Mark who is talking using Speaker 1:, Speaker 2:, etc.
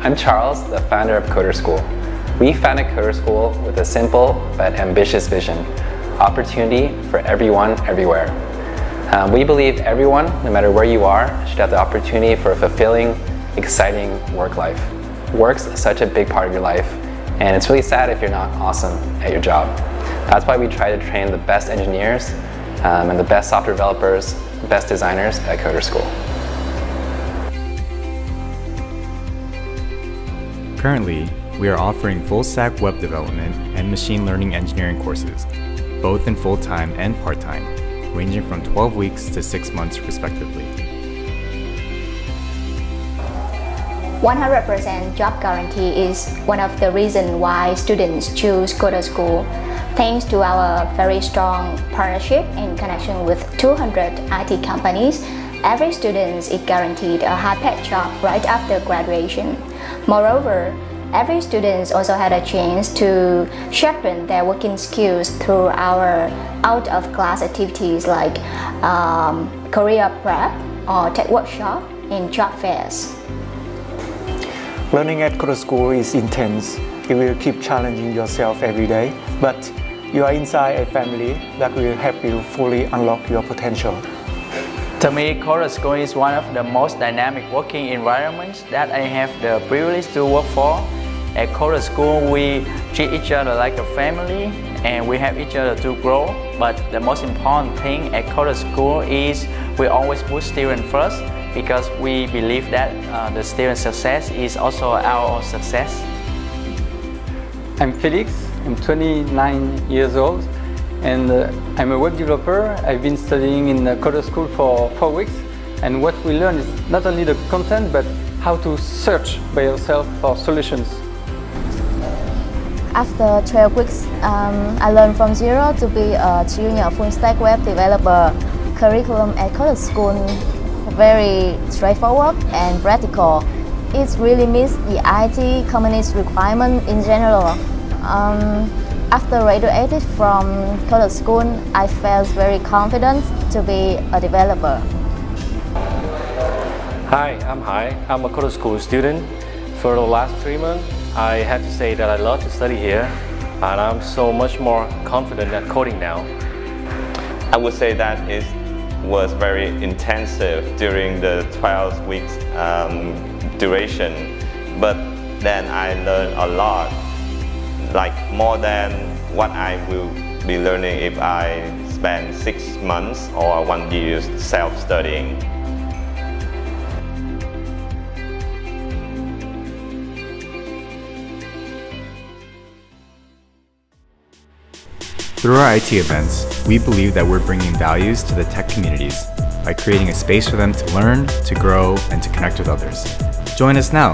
Speaker 1: I'm Charles, the founder of Coder School. We founded Coder School with a simple but ambitious vision: opportunity for everyone, everywhere. We believe everyone, no matter where you are, should have the opportunity for a fulfilling, exciting work life. Work's such a big part of your life, and it's really sad if you're not awesome at your job. That's why we try to train the best engineers and the best software developers, the best designers at Coder School.
Speaker 2: Currently, we are offering full-stack web development and machine learning engineering courses, both in full-time and part-time, ranging from 12 weeks to 6 months respectively.
Speaker 3: 100% job guarantee is one of the reasons why students choose Coder School. Thanks to our very strong partnership and connection with 200 IT companies, every student is guaranteed a high-paid job right after graduation. Moreover, every student also had a chance to sharpen their working skills through our out-of-class activities like career prep or tech workshop and job fairs.
Speaker 4: Learning at Coder School is intense. You will keep challenging yourself every day, but you are inside a family that will help you fully unlock your potential.
Speaker 5: To me, Coder School is one of the most dynamic working environments that I have the privilege to work for. At Coder School, we treat each other like a family and we help each other to grow. But the most important thing at Coder School is we always put students first, because we believe that the student success is also our success.
Speaker 6: I'm Felix, I'm 29 years old, and I'm a web developer. I've been studying in Coder School for 4 weeks, and what we learn is not only the content, but how to search by yourself for solutions.
Speaker 7: After 12 weeks, I learned from zero to be a junior full-stack web developer. Curriculum at Coder School very straightforward and practical. It really meets the IT company's requirement in general. After graduating from Coder School, I felt very confident to be a developer.
Speaker 8: Hi, I'm Hai. I'm a Coder School student. For the last 3 months, I have to say that I love to study here, and I'm so much more confident at coding now.
Speaker 9: I would say that it was very intensive during the 12 weeks duration, but then I learned a lot, like more than what I will be learning if I spend 6 months or 1 year self-studying.
Speaker 2: Through our IT events, we believe that we're bringing values to the tech communities by creating a space for them to learn, to grow, and to connect with others. Join us now!